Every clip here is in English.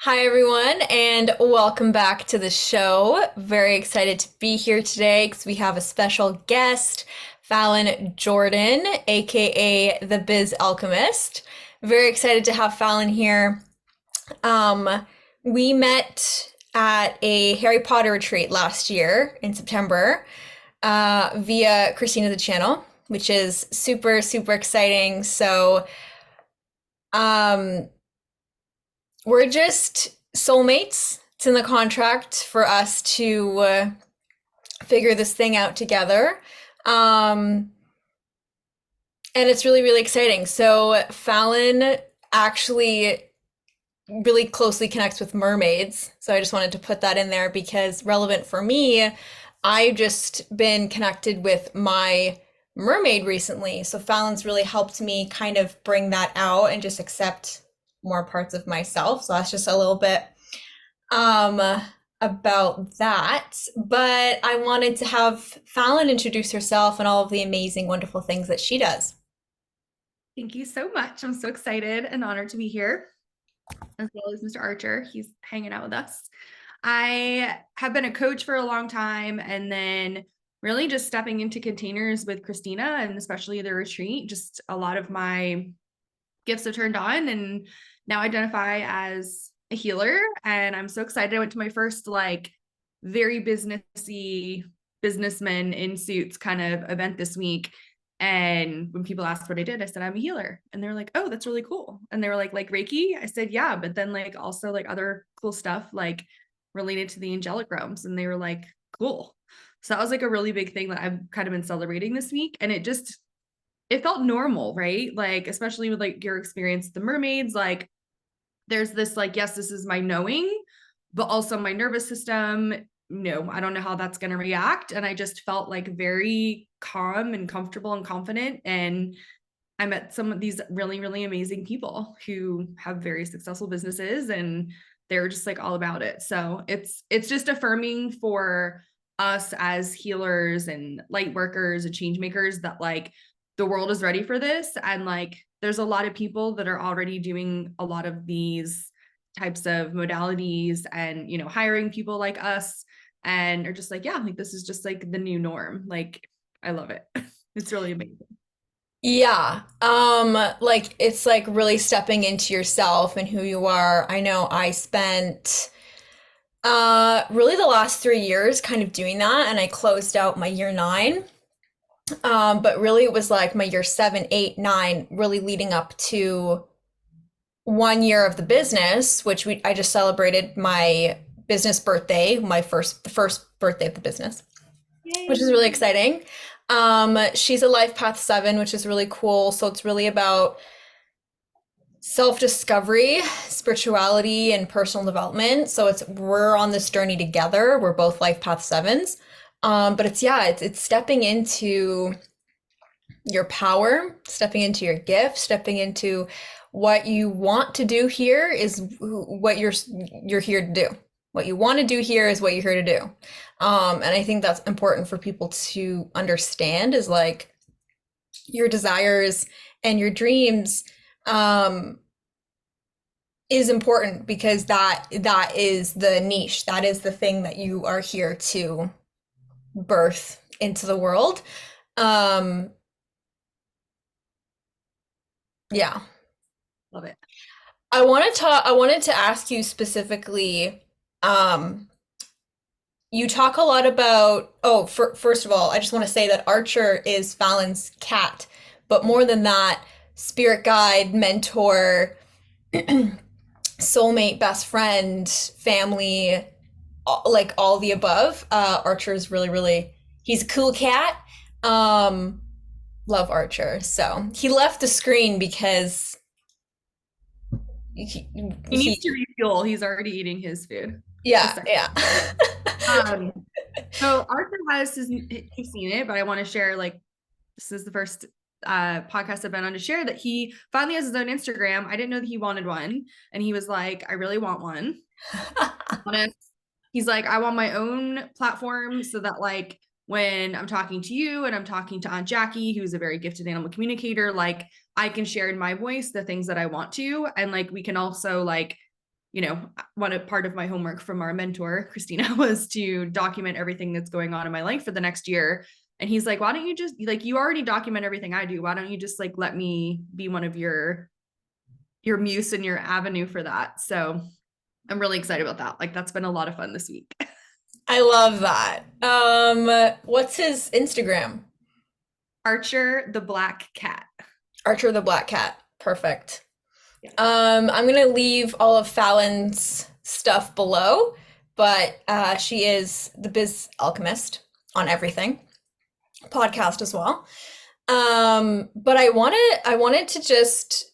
Hi, everyone, and welcome back to the show. Very excited to be here today because we have a special guest, Fallon Jordan, aka the Biz Alchemist. Very excited to have Fallon here. We met at a Harry Potter retreat last year in September via Christina the Channel, which is super, super exciting. Um, we're just soulmates. It's in the contract for us to figure this thing out together. Um, and it's really, really exciting. So, Fallon actually really closely connects with mermaids. So, I just wanted to put that in there because relevant for me, I've just been connected with my mermaid recently. So, Fallon's really helped me kind of bring that out and just accept more parts of myself. So, that's just a little bit um, about that. But I wanted to have Fallon introduce herself and all of the amazing, wonderful things that she does. Thank you so much. I'm so excited and honored to be here, as well as Mr. Archer. He's hanging out with us. I have been a coach for a long time and then really just stepping into containers with Christina and especially the retreat. Just a lot of my gifts have turned on and now identify as a healer. And I'm so excited. I went to my first very businessy businessmen in suits kind of event this week. And when people asked what I did, I said, I'm a healer. And they're like, oh, that's really cool. And they were like Reiki? I said, yeah, but then also other cool stuff related to the angelic realms. And they were like, cool. So that was a really big thing that I've kind of been celebrating this week. And it felt normal, right? Especially with your experience with the mermaids, there's this yes, this is my knowing, but also my nervous system, no, I don't know how that's going to react. And I just felt very calm and comfortable and confident. And I met some of these really, really amazing people who have very successful businesses and they're just all about it. So it's just affirming for us as healers and light workers and change makers that the world is ready for this. And there's a lot of people that are already doing a lot of these types of modalities and, hiring people like us and are just yeah, this is just the new norm. I love it. It's really amazing. Yeah. It's like really stepping into yourself and who you are. I know I spent really the last 3 years kind of doing that, and I closed out my year nine. But really it was like my year seven, eight, nine, really leading up to 1 year of the business, which I just celebrated my business birthday, the first birthday of the business, which is Yay. really exciting. She's a life path 7, which is really cool. So it's really about self-discovery, spirituality, and personal development. So we're on this journey together. We're both life path 7s. But it's stepping into your power, stepping into your gift, stepping into what you want to do here is what you're here to do. What you want to do here is what you're here to do. And I think that's important for people to understand is your desires and your dreams is important because that is the niche. That is the thing that you are here to birth into the world. Um, yeah. Love it. I wanted to ask you specifically, um, you talk a lot about, first of all, I just want to say that Archer is Fallon's cat, but more than that, spirit guide, mentor, soulmate, best friend, family, like all the above. Archer is really, really, he's a cool cat. Um, love Archer. So he left the screen because he, He needs to he refuel. He's already eating his food. yeah, Just like, yeah. um, so Arthur has his, he's seen it, but I want to share this is the first podcast I've been on to share that he finally has his own Instagram. I didn't know that he wanted one. And he was like, I really want one. Honest. He's like, I want my own platform so that when I'm talking to you and I'm talking to Aunt Jackie, who's a very gifted animal communicator, I can share in my voice the things that I want to. And we can also part of my homework from our mentor, Christina, was to document everything that's going on in my life for the next year. And he's like, why don't you just like, you already document everything I do. Why don't you just like, let me be one of your muse and your avenue for that. So I'm really excited about that. Like that's been a lot of fun this week. I love that. What's his Instagram? Archer the Black Cat. Archer the Black Cat. Perfect. Yeah. I'm gonna leave all of Fallon's stuff below, but she is the Biz Alchemist on everything, podcast as well. But I wanted to just,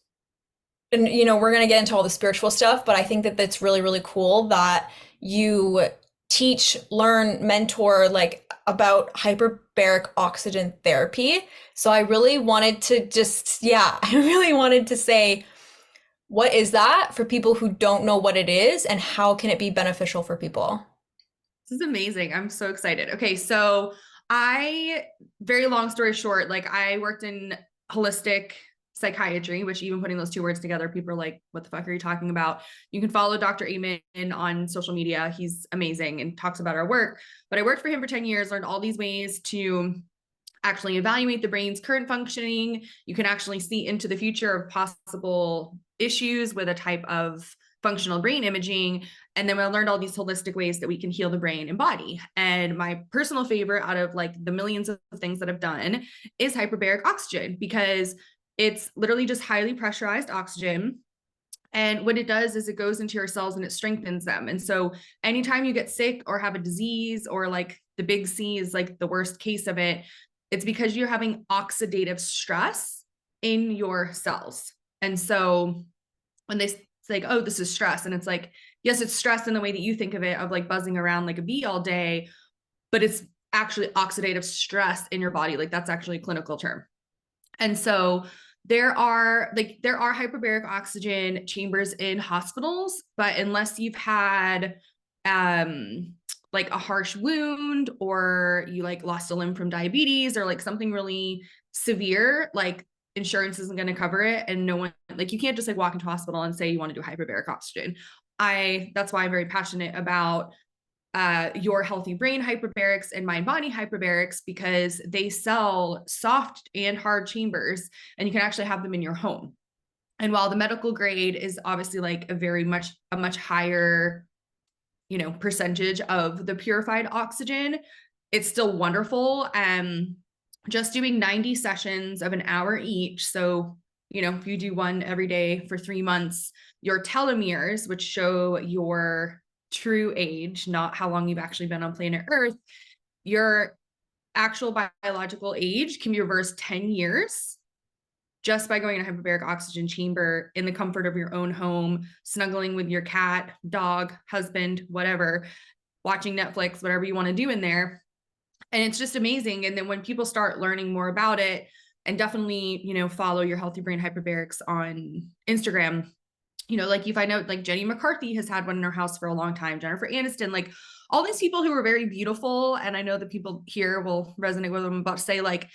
and we're gonna get into all the spiritual stuff, but I think that that's really, really cool that you teach, learn, mentor like about hyperbaric oxygen therapy. So I really wanted to just, yeah, I really wanted to say, what is that for people who don't know what it is, and how can it be beneficial for people? This is amazing. I'm so excited. Okay, so very long story short, like I worked in holistic psychiatry, which even putting those two words together, people are like, what the fuck are you talking about? You can follow Dr. Amen on social media. He's amazing and talks about our work. But I worked for him for 10 years, learned all these ways to actually evaluate the brain's current functioning. You can actually see into the future of possible issues with a type of functional brain imaging. And then I learned all these holistic ways that we can heal the brain and body. And my personal favorite out of like the millions of things that I've done is hyperbaric oxygen, because it's literally just highly pressurized oxygen. And what it does is it goes into your cells and it strengthens them. And so anytime you get sick or have a disease, or like the big C is like the worst case of it, it's because you're having oxidative stress in your cells. And so when they say, like, oh, this is stress, and it's like, yes, it's stress in the way that you think of it, of like buzzing around like a bee all day, but it's actually oxidative stress in your body. Like that's actually a clinical term. And so there are hyperbaric oxygen chambers in hospitals, but unless you've had like a harsh wound, or you like lost a limb from diabetes, or like something really severe, like insurance isn't going to cover it. And no one, like you can't just like walk into a hospital and say you want to do hyperbaric oxygen. That's why I'm very passionate about your healthy brain hyperbarics and mind body hyperbarics, because they sell soft and hard chambers, and you can actually have them in your home. And while the medical grade is obviously like a much higher, percentage of the purified oxygen, it's still wonderful. Just doing 90 sessions of an hour each. So, if you do one every day for 3 months, your telomeres, which show your true age, not how long you've actually been on planet Earth, your actual biological age can be reversed 10 years just by going in a hyperbaric oxygen chamber in the comfort of your own home, snuggling with your cat, dog, husband, whatever, watching Netflix, whatever you want to do in there. And it's just amazing. And then when people start learning more about it, and definitely, follow your Healthy Brain Hyperbarics on Instagram, like you find out like Jenny McCarthy has had one in her house for a long time, Jennifer Aniston, like all these people who are very beautiful. And I know that people here will resonate with what I'm about to say, like,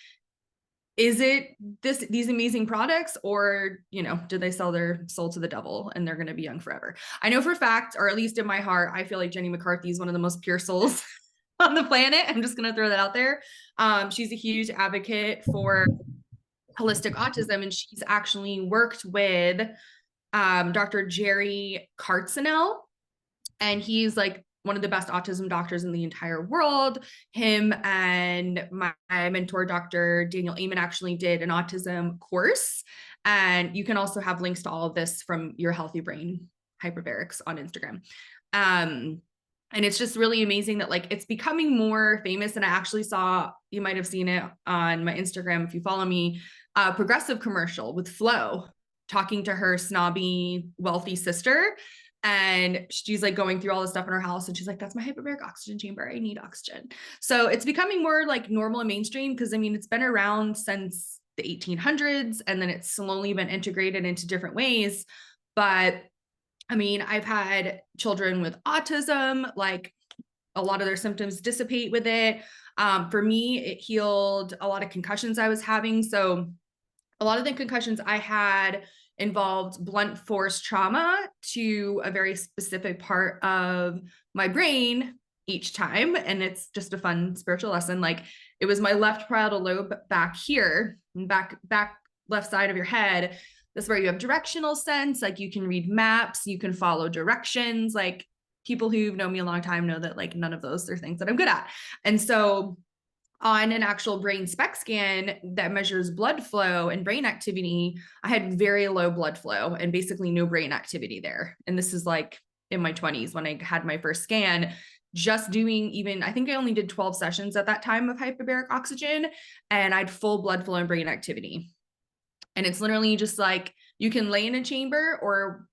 is it these amazing products, or, did they sell their soul to the devil and they're going to be young forever? I know for a fact, or at least in my heart, I feel like Jenny McCarthy is one of the most pure souls on the planet. I'm just going to throw that out there. She's a huge advocate for holistic autism, and she's actually worked with Dr. Jerry Cartsinell, and he's like one of the best autism doctors in the entire world. Him and my mentor, Dr. Daniel Amen, actually did an autism course. And you can also have links to all of this from your Healthy Brain Hyperbarics on Instagram. And it's just really amazing that like it's becoming more famous. And I actually saw, you might have seen it on my Instagram if you follow me, a progressive commercial with Flo talking to her snobby, wealthy sister. And she's like going through all this stuff in her house. And she's like, that's my hyperbaric oxygen chamber. I need oxygen. So it's becoming more like normal and mainstream, because I mean, it's been around since the 1800s, and then it's slowly been integrated into different ways. But I mean, I've had children with autism, like a lot of their symptoms dissipate with it. For me, it healed a lot of concussions I was having. So a lot of the concussions I had involved blunt force trauma to a very specific part of my brain each time. And it's just a fun spiritual lesson. Like, it was my left parietal lobe back here, back left side of your head. That's where you have directional sense. Like, you can read maps, you can follow directions. Like, people who've known me a long time know that like none of those are things that I'm good at. And so on an actual brain SPECT scan that measures blood flow and brain activity, I had very low blood flow and basically no brain activity there. And this is like in my 20s when I had my first scan, just doing even, I think I only did 12 sessions at that time of hyperbaric oxygen, and I had full blood flow and brain activity. And it's literally just like, you can lay in a chamber, or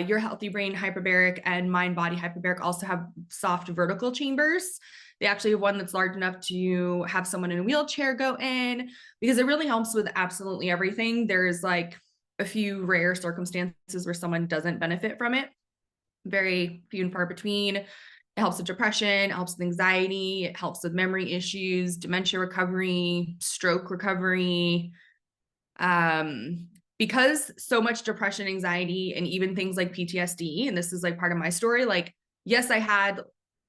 your healthy brain hyperbaric and mind body hyperbaric also have soft vertical chambers. They actually have one that's large enough to have someone in a wheelchair go in, because it really helps with absolutely everything. There's like a few rare circumstances where someone doesn't benefit from it, very few and far between. It helps with depression, it helps with anxiety, it helps with memory issues, dementia recovery, stroke recovery. Because so much depression, anxiety, and even things like PTSD, and this is like part of my story, like, yes, I had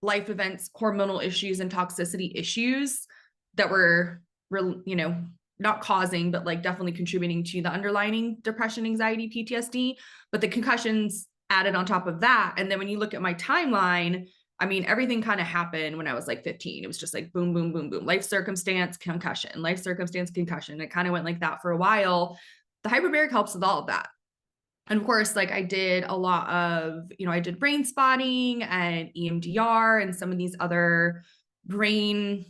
life events, hormonal issues, and toxicity issues that were, you know, not causing, but like definitely contributing to the underlying depression, anxiety, PTSD, but the concussions added on top of that. And then when you look at my timeline, I mean, everything kind of happened when I was like 15. It was just like boom, boom, boom, boom, life circumstance, concussion, life circumstance, concussion. It kind of went like that for a while. The hyperbaric helps with all of that. And of course, like, I did a lot of, you know, I did brain spotting and EMDR and some of these other brain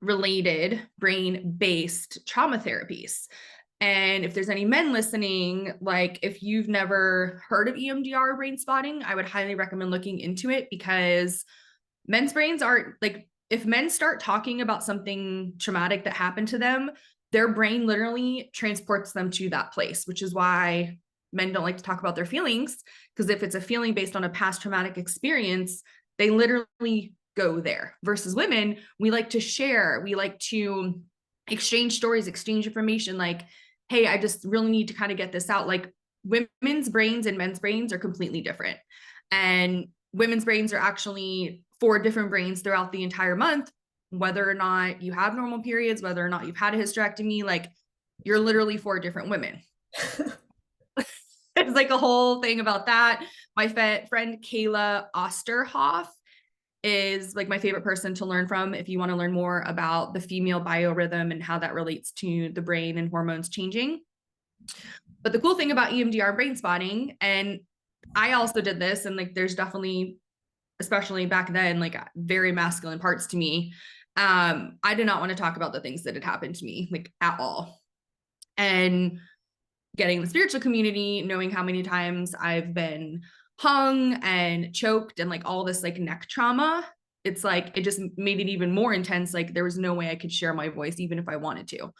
related, brain based trauma therapies. And if there's any men listening, like, if you've never heard of EMDR or brain spotting, I would highly recommend looking into it, because men's brains aren't like, if men start talking about something traumatic that happened to them, their brain literally transports them to that place, which is why men don't like to talk about their feelings, because if it's a feeling based on a past traumatic experience, they literally go there. Versus women, we like to share, we like to exchange stories, exchange information, like, hey, I just really need to kind of get this out. Like, women's brains and men's brains are completely different. And women's brains are actually 4 different brains throughout the entire month, whether or not you have normal periods, whether or not you've had a hysterectomy, like, you're literally 4 different women. It's like a whole thing about that. My friend Kayla Osterhoff is like my favorite person to learn from if you want to learn more about the female biorhythm and how that relates to the brain and hormones changing. But the cool thing about EMDR brain spotting, and I also did this, and like, there's definitely, especially back then, like very masculine parts to me. I did not want to talk about the things that had happened to me, like, at all. And getting the spiritual community, knowing how many times I've been hung and choked and like all this like neck trauma, it's like, it just made it even more intense. Like, there was no way I could share my voice even if I wanted to.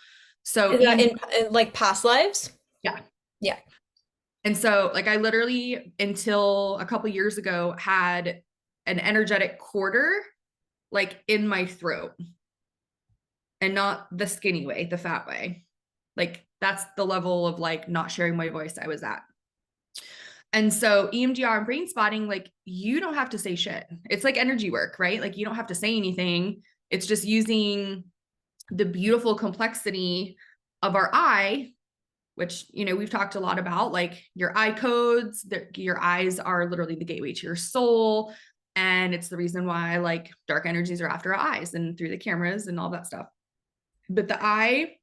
So Is that in like past lives? yeah. Yeah. And so like, I literally, until a couple years ago, had an energetic quarter like in my throat, and not the skinny way, the fat way. Like, that's the level of like not sharing my voice I was at. And so EMDR and brain spotting, like, you don't have to say shit. It's like energy work, right? Like, you don't have to say anything. It's just using the beautiful complexity of our eye, which, you know, we've talked a lot about, like your eye codes, your eyes are literally the gateway to your soul. And it's the reason why like dark energies are after our eyes and through the cameras and all that stuff. But the eye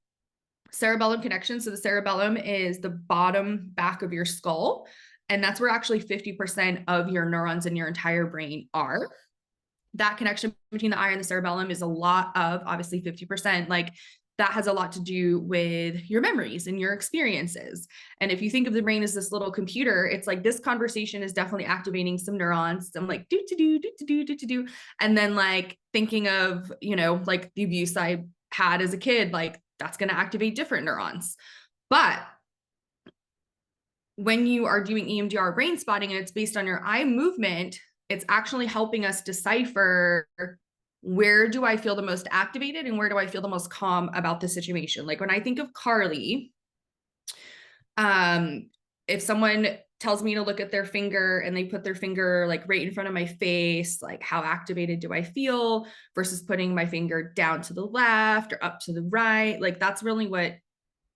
cerebellum connection. So the cerebellum is the bottom back of your skull. And that's where actually 50% of your neurons in your entire brain are. That connection between the eye and the cerebellum is a lot of, obviously 50%. Like, that has a lot to do with your memories and your experiences. And if you think of the brain as this little computer, it's like this conversation is definitely activating some neurons. I'm like, do to do, do to do, do to do. And then like thinking of, you know, like the abuse I had as a kid, like that's going to activate different neurons. But when you are doing EMDR brain spotting and it's based on your eye movement, it's actually helping us decipher, where do I feel the most activated and where do I feel the most calm about the situation? Like, when I think of Carly, Um, if someone tells me to look at their finger and they put their finger like right in front of my face, like how activated do I feel versus putting my finger down to the left or up to the right? Like that's really what,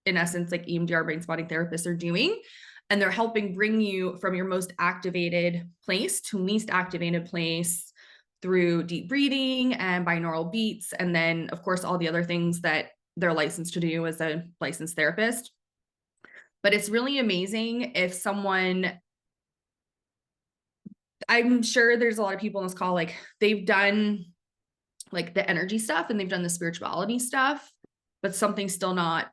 in essence, like EMDR brain spotting therapists are doing. And they're helping bring you from your most activated place to least activated place through deep breathing and binaural beats. And then, of course, all the other things that they're licensed to do as a licensed therapist. But it's really amazing if someone, I'm sure there's a lot of people on this call, like they've done like the energy stuff and they've done the spirituality stuff, but something's still not,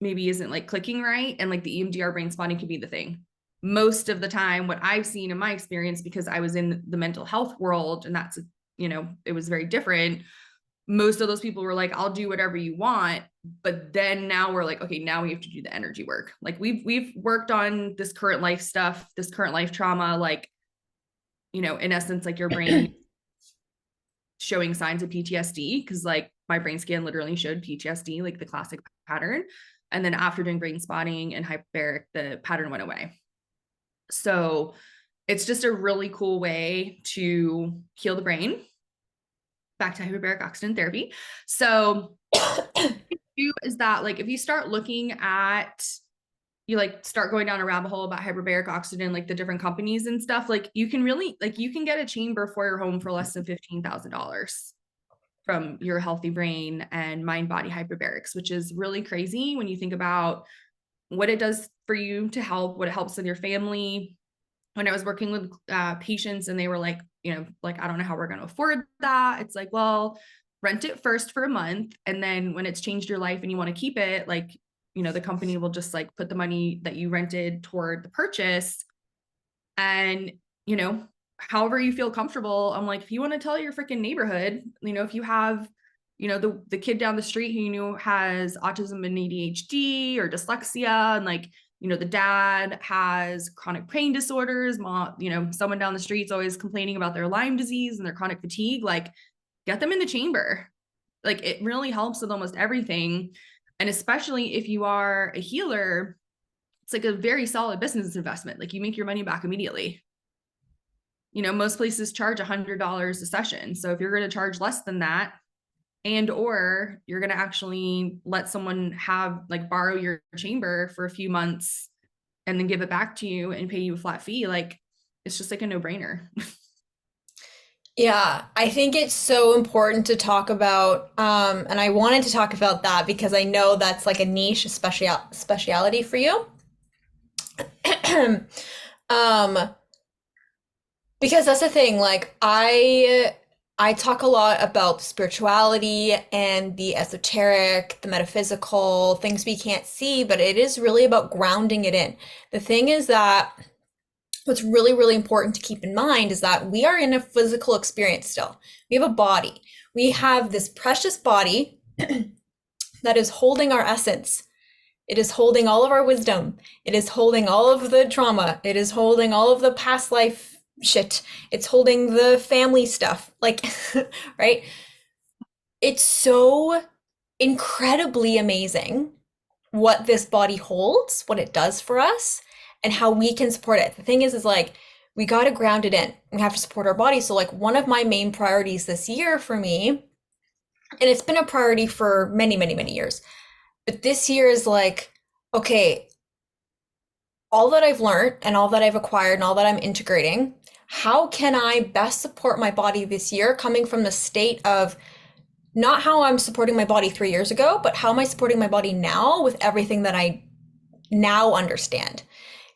maybe isn't like clicking right. And like the EMDR brain spotting could be the thing. Most of the time, what I've seen in my experience, because I was in the mental health world and that's, it was very different. Most of those people were like, I'll do whatever you want. But then now we're like, okay, now we have to do the energy work. Like we've worked on this current life stuff, this current life trauma, like, in essence, like your brain showing signs of PTSD, because like my brain scan literally showed PTSD, like the classic pattern. And then after doing brain spotting and hyperbaric, the pattern went away. So it's just a really cool way to heal the brain. Back to hyperbaric oxygen therapy. So is that like if you start looking at, you like start going down a rabbit hole about hyperbaric oxygen, like the different companies and stuff, like you can really, like you can get a chamber for your home for less than $15,000 from your healthy brain and mind body hyperbarics, which is really crazy when you think about what it does for you to help, what it helps with your family. When I was working with patients and they were like, like, I don't know how we're going to afford that. It's like, well, rent it first for a month. And then when it's changed your life and you want to keep it, like, the company will just like put the money that you rented toward the purchase. And, however you feel comfortable. I'm like, if you want to tell your freaking neighborhood, if you have, the kid down the street who you know has autism and ADHD or dyslexia, and like, the dad has chronic pain disorders, mom, someone down the street's always complaining about their Lyme disease and their chronic fatigue, like get them in the chamber. Like it really helps with almost everything. And especially if you are a healer, it's like a very solid business investment. Like you make your money back immediately. Most places charge $100 a session. So if you're going to charge less than that, and or you're going to actually let someone have like borrow your chamber for a few months and then give it back to you and pay you a flat fee, like it's just like a no-brainer. Yeah, I think it's so important to talk about, and I wanted to talk about that because I know that's like a niche speciality for you. Um, because that's the thing, like I talk a lot about spirituality and the esoteric, the metaphysical, things we can't see, but it is really about grounding it in. The thing is that what's really, really important to keep in mind is that we are in a physical experience still. We have a body. We have this precious body that is holding our essence. It is holding all of our wisdom. It is holding all of the trauma. It is holding all of the past life shit. It's holding the family stuff. Like, right? It's so incredibly amazing what this body holds, what it does for us, and how we can support it. The thing is like, we got to ground it in. We have to support our body. So like one of my main priorities this year for me, and it's been a priority for many, many, many years, but this year is like, okay, all that I've learned and all that I've acquired and all that I'm integrating, how can I best support my body this year, coming from the state of not how I'm supporting my body 3 years ago, but how am I supporting my body now with everything that I now understand.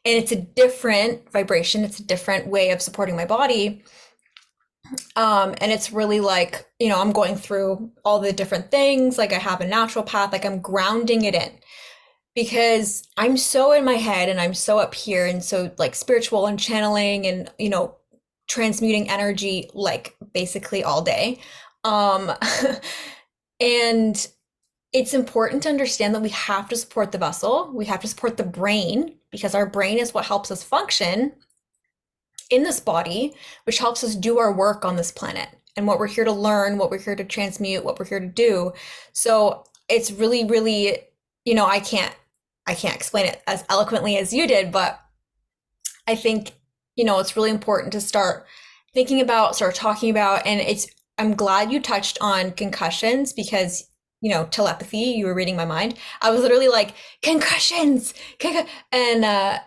And it's a different vibration. It's a different way of supporting my body. And it's really like, I'm going through all the different things. Like I have a natural path, like I'm grounding it in because I'm so in my head and I'm so up here and so like spiritual and channeling and, transmuting energy like basically all day. And it's important to understand that we have to support the vessel. We have to support the brain because our brain is what helps us function in this body, which helps us do our work on this planet and what we're here to learn, what we're here to transmute, what we're here to do. So it's really, really, I can't I can't explain it as eloquently as you did, but I think, it's really important to start thinking about, start talking about, and I'm glad you touched on concussions because, telepathy, you were reading my mind. I was literally like, concussions, and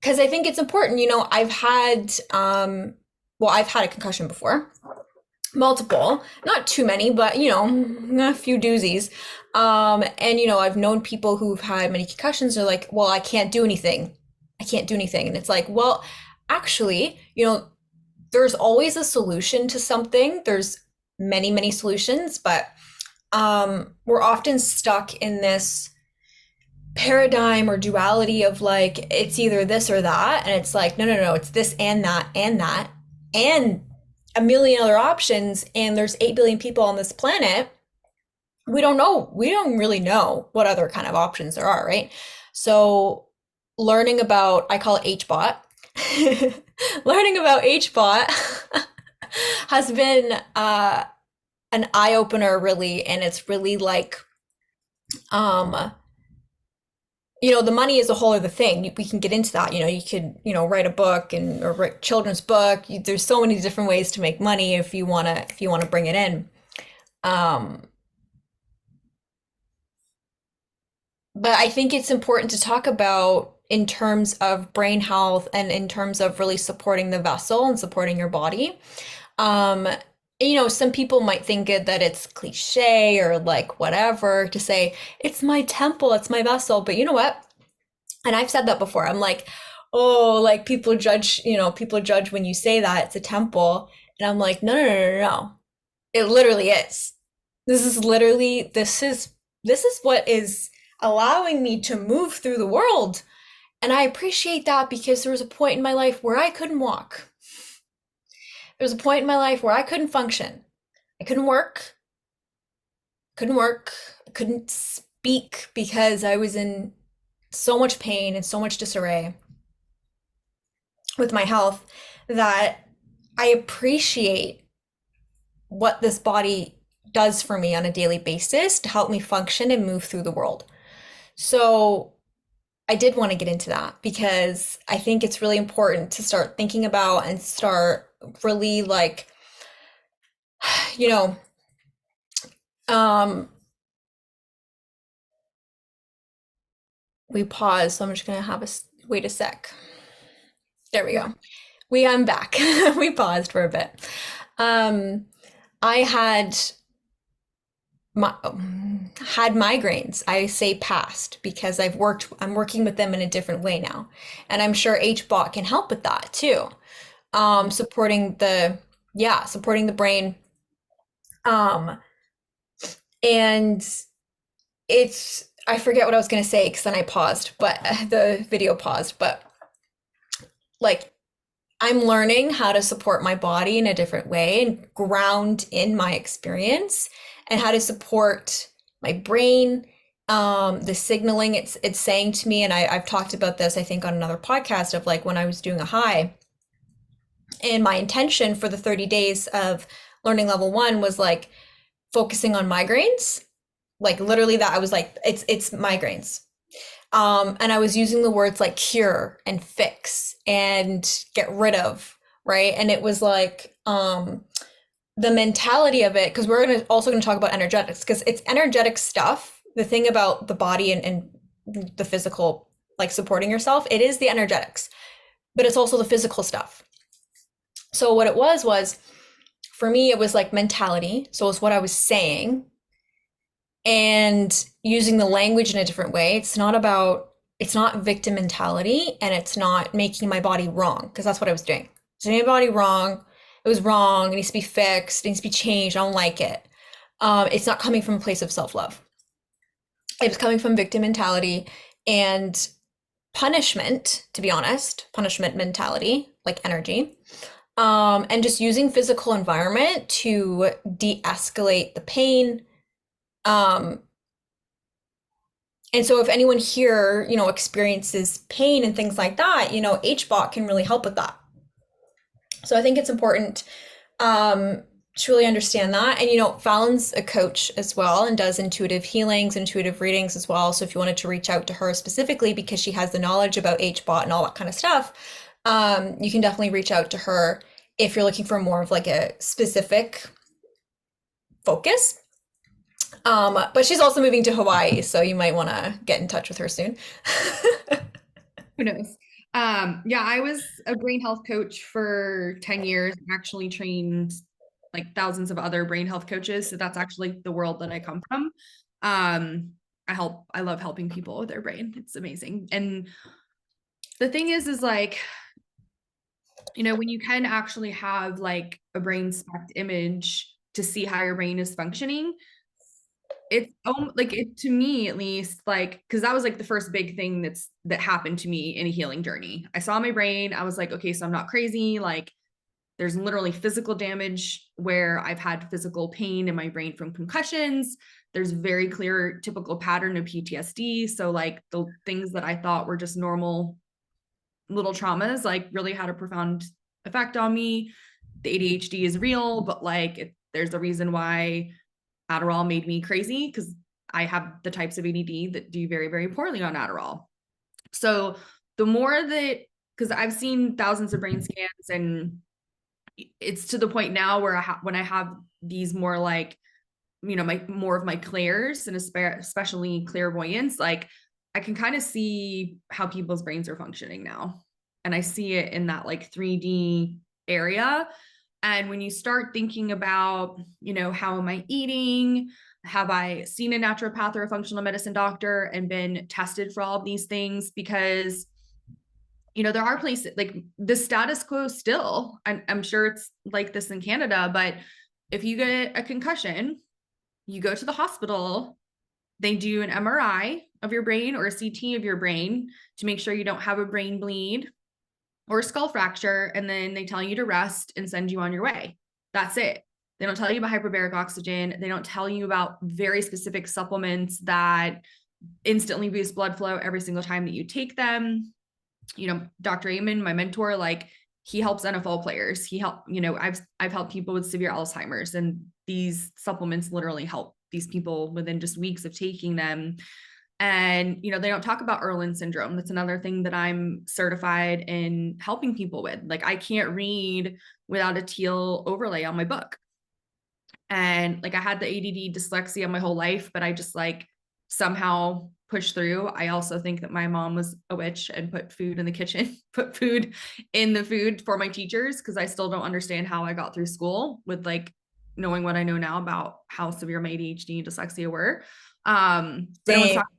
because I think it's important, I've had a concussion before, multiple, not too many, but a few doozies. And I've known people who've had many concussions. They're like, well, I can't do anything. I can't do anything. And it's like, well, actually, there's always a solution to something. There's many, many solutions, but we're often stuck in this paradigm or duality of like it's either this or that, and it's like no, no, no, it's this and that and that and a million other options, and there's 8 billion people on this planet. We don't really know what other kind of options there are, right? So learning about, I call it HBOT. Learning about HBOT has been an eye opener, really, and it's really like um the money is a whole other thing. We can get into that. You could, write a book or write children's book. There's so many different ways to make money if you want to bring it in. Um, but I think it's important to talk about in terms of brain health and in terms of really supporting the vessel and supporting your body. Um, some people might think that it's cliche or like whatever to say, it's my temple, it's my vessel. But you know what? And I've said that before. I'm like, oh, like people judge when you say that it's a temple. And I'm like, no, no, no, no, no. It literally is. This is what is allowing me to move through the world. And I appreciate that because there was a point in my life where I couldn't walk. There was a point in my life where I couldn't function. I couldn't work, I couldn't speak because I was in so much pain and so much disarray with my health that I appreciate what this body does for me on a daily basis to help me function and move through the world. So I did want to get into that because I think it's really important to start thinking about and start really like, you know, um, we paused, so I'm just gonna have wait a sec. There we Yeah. go. I'm back. We paused for a bit. Um, I my had migraines. I say past because I'm working with them in a different way now. And I'm sure HBOT can help with that too. Supporting supporting the brain. Um, and I forget what I was going to say because then I paused, but the video paused, but like I'm learning how to support my body in a different way and ground in my experience and how to support my brain, the signaling it's saying to me. And I've talked about this, I think, on another podcast of like when I was doing a high, and my intention for the 30 days of learning level one was like focusing on migraines. Like literally that I was like, it's migraines. And I was using the words like cure and fix and get rid of, right? And it was like the mentality of it, because we're also gonna talk about energetics, because it's energetic stuff. The thing about the body and the physical, like supporting yourself, it is the energetics, but it's also the physical stuff. So what it was for me, it was like mentality. So it's what I was saying and using the language in a different way. It's not victim mentality, and it's not making my body wrong, because that's what I was doing. Is my body wrong? It was wrong. It needs to be fixed. It needs to be changed. I don't like it. It's not coming from a place of self-love. It was coming from victim mentality and punishment, to be honest, punishment mentality, like energy. And just using physical environment to de-escalate the pain. And so if anyone here, experiences pain and things like that, HBOT can really help with that. So I think it's important. truly understand that. And Fallon's a coach as well and does intuitive healings, intuitive readings as well. So if you wanted to reach out to her specifically because she has the knowledge about HBOT and all that kind of stuff, you can definitely reach out to her if you're looking for more of like a specific focus. But she's also moving to Hawaii, so you might want to get in touch with her soon. Who knows? Yeah, I was a brain health coach for 10 years, actually trained like thousands of other brain health coaches. So that's actually the world that I come from. I love helping people with their brain. It's amazing. And the thing is like, when you can actually have like a brain spec image to see how your brain is functioning, it's like it to me at least, like, because that was like the first big thing that happened to me in a healing journey. I saw my brain, I was like, okay, so I'm not crazy. Like, there's literally physical damage where I've had physical pain in my brain from concussions. There's very clear typical pattern of PTSD. So like the things that I thought were just normal little traumas like really had a profound effect on me. The ADHD is real, but like there's a reason why Adderall made me crazy, because I have the types of ADD that do very, very poorly on Adderall. So the more that, because I've seen thousands of brain scans, and it's to the point now where when I have these more like, more of my clairs and especially clairvoyance, like I can kind of see how people's brains are functioning now. And I see it in that like 3D area. And when you start thinking about, how am I eating? Have I seen a naturopath or a functional medicine doctor and been tested for all of these things? Because, there are places like the status quo still, I'm sure it's like this in Canada, but if you get a concussion, you go to the hospital, they do an MRI of your brain or a CT of your brain to make sure you don't have a brain bleed or a skull fracture, and then they tell you to rest and send you on your way. That's it. They don't tell you about hyperbaric oxygen. They don't tell you about very specific supplements that instantly boost blood flow every single time that you take them. Dr. Amen, my mentor, like he helps NFL players. I've helped people with severe Alzheimer's, and these supplements literally help these people within just weeks of taking them. And, they don't talk about Erland syndrome. That's another thing that I'm certified in helping people with. Like, I can't read without a teal overlay on my book. And like, I had the ADD dyslexia my whole life, but I just like somehow pushed through. I also think that my mom was a witch and put food in the kitchen, put food in the food for my teachers, because I still don't understand how I got through school with like knowing what I know now about how severe my ADHD and dyslexia were. But no one's Same. talking,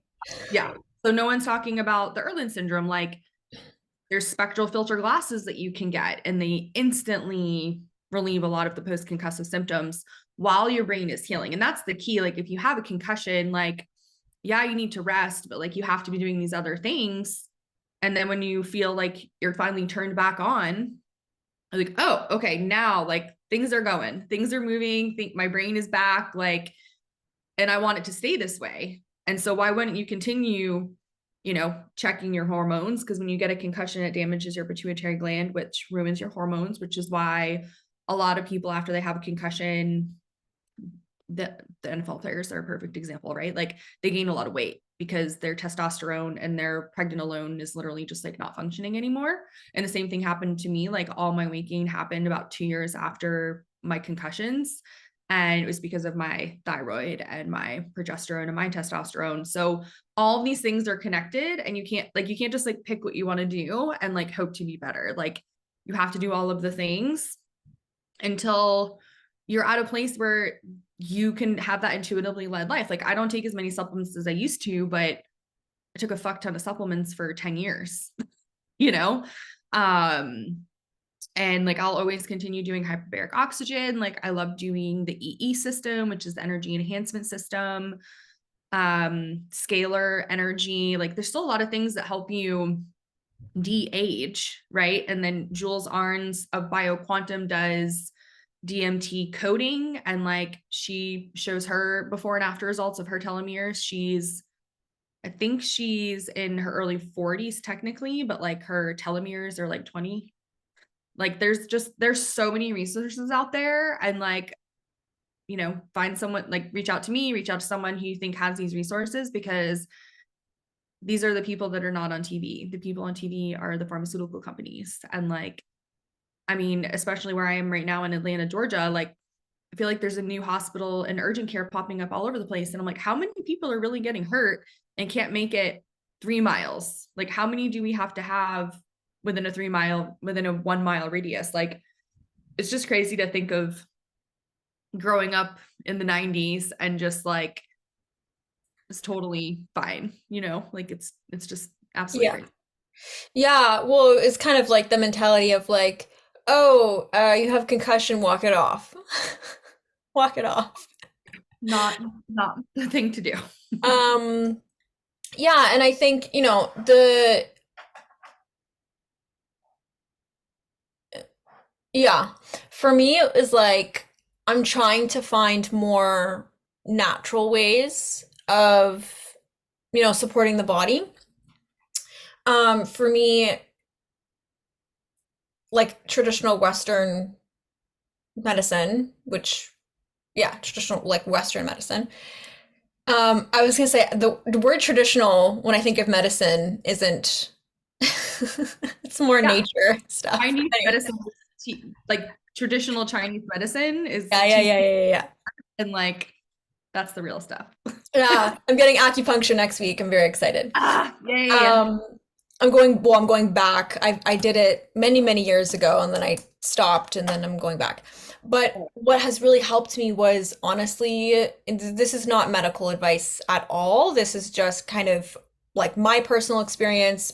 yeah. So no one's talking about the Erland syndrome. Like, there's spectral filter glasses that you can get, and they instantly relieve a lot of the post-concussive symptoms while your brain is healing. And that's the key. Like, if you have a concussion, like, yeah, you need to rest, but like you have to be doing these other things. And then when you feel like you're finally turned back on, like, oh, okay, now like things are going, things are moving, think my brain is back, like, and I want it to stay this way. And so why wouldn't you continue, checking your hormones? Because when you get a concussion, it damages your pituitary gland, which ruins your hormones, which is why a lot of people after they have a concussion, the NFL players are a perfect example, right? Like, they gain a lot of weight because their testosterone and their pregnenolone is literally just like not functioning anymore. And the same thing happened to me. Like, all my weight gain happened about 2 years after my concussions. And it was because of my thyroid and my progesterone and my testosterone. So all of these things are connected, and you can't just like pick what you want to do and like hope to be better. Like, you have to do all of the things until you're at a place where you can have that intuitively led life. Like, I don't take as many supplements as I used to, but I took a fuck ton of supplements for 10 years, you know? And like, I'll always continue doing hyperbaric oxygen. Like, I love doing the EE system, which is the energy enhancement system, scalar energy. Like, there's still a lot of things that help you de-age, right? And then Jules Arns of BioQuantum does DMT coding, and like she shows her before and after results of her telomeres. I think she's in her early 40s technically, but like her telomeres are like 20. Like, there's so many resources out there, and like find someone, like reach out to me, reach out to someone who you think has these resources, because these are the people that are not on TV. The people on TV are the pharmaceutical companies. And like, I mean, especially where I am right now in Atlanta, Georgia, like I feel like there's a new hospital and urgent care popping up all over the place. And I'm like, how many people are really getting hurt and can't make it 3 miles? Like, how many do we have to have within within a 1 mile radius? Like, it's just crazy to think of growing up in the 90s and just like, it's totally fine, like it's just absolutely Yeah. crazy. Yeah, well, it's kind of like the mentality of like, oh, you have concussion, walk it off. Walk it off. Not the thing to do. Um, yeah, and I think, the yeah, for me it was like I'm trying to find more natural ways of, supporting the body. For me, like traditional Western medicine, which yeah, traditional like Western medicine. I was gonna say the word traditional when I think of medicine isn't it's more Yeah, nature stuff. Chinese Anyway. medicine, like traditional Chinese medicine is Yeah, yeah, tea, yeah, yeah, yeah. and like that's the real stuff. Yeah, I'm getting acupuncture next week. I'm very excited. Yay. Um, I'm going back. I did it many, many years ago and then I stopped and then I'm going back. But what has really helped me was honestly, this is not medical advice at all. This is just kind of like my personal experience,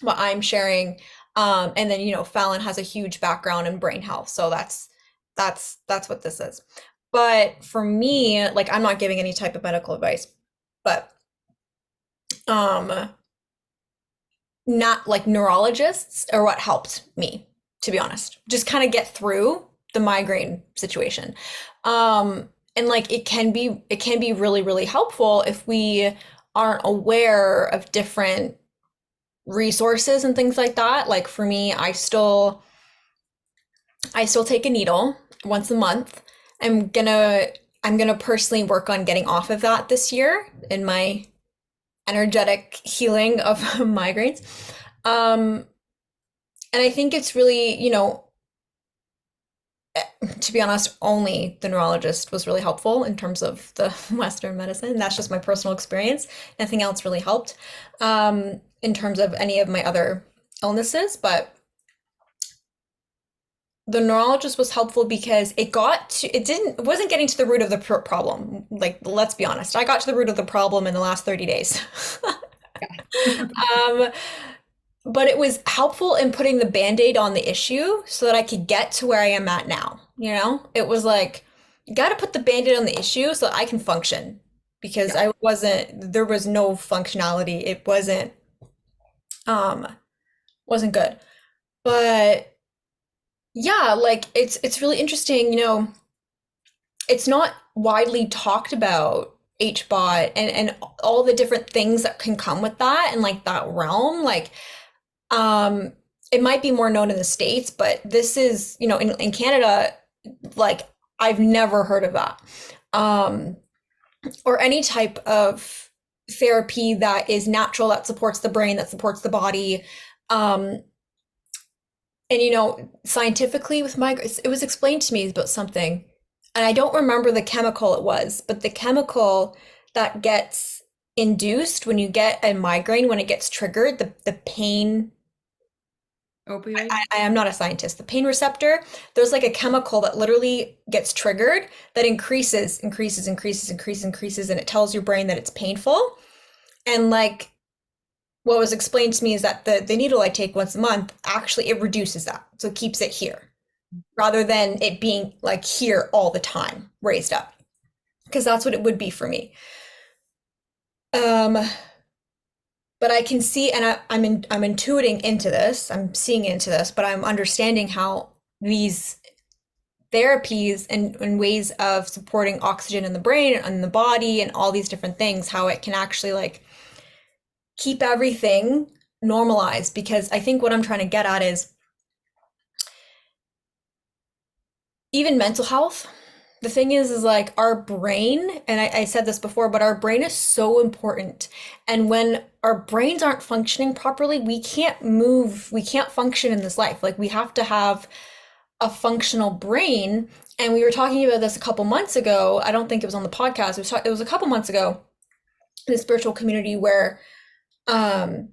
what I'm sharing. And then, Fallon has a huge background in brain health. So that's what this is. But for me, like I'm not giving any type of medical advice, but um not like neurologists are what helped me, to be honest. Just kind of get through the migraine situation. And like it can be really, really helpful if we aren't aware of different resources and things like that. Like for me, I still take a needle once a month. I'm gonna I'm gonna personally work on getting off of that this year in my energetic healing of migraines. Um, and I think it's really, to be honest, only the neurologist was really helpful in terms of the Western medicine. That's just my personal experience. Nothing else really helped in terms of any of my other illnesses, but the neurologist was helpful because it wasn't getting to the root of the problem. Like, let's be honest, I got to the root of the problem in the last 30 days. Um, but it was helpful in putting the band-aid on the issue so that I could get to where I am at now. It was like, you got to put the band-aid on the issue so that I can function because Yeah. there was no functionality. It um, wasn't good. But yeah, like it's really interesting, it's not widely talked about HBOT and all the different things that can come with that and like that realm. Like Um, it might be more known in the States, but this is, in Canada, like I've never heard of that. Um, or any type of therapy that is natural, that supports the brain, that supports the body. Um, and scientifically with migraines, it was explained to me about something, and I don't remember the chemical it was, but the chemical that gets induced when you get a migraine, when it gets triggered, the pain Opioid. I am not a scientist. The pain receptor, there's like a chemical that literally gets triggered that increases, increases, increases, increases, increases, and it tells your brain that it's painful. And like what was explained to me is that the needle I take once a month, actually it reduces that. So it keeps it here rather than it being like here all the time, raised up. Because that's what it would be for me. Um, but I can see, and I'm intuiting into this. I'm seeing into this, but I'm understanding how these therapies and ways of supporting oxygen in the brain and the body and all these different things, how it can actually like keep everything normalized. Because I think what I'm trying to get at is even mental health. the thing is like our brain, and I said this before, but our brain is so important. And when our brains aren't functioning properly, we can't move, we can't function in this life. Like we have to have a functional brain. And we were talking about this a couple months ago. I don't think it was on the podcast. It was a couple months ago in the spiritual community where, um,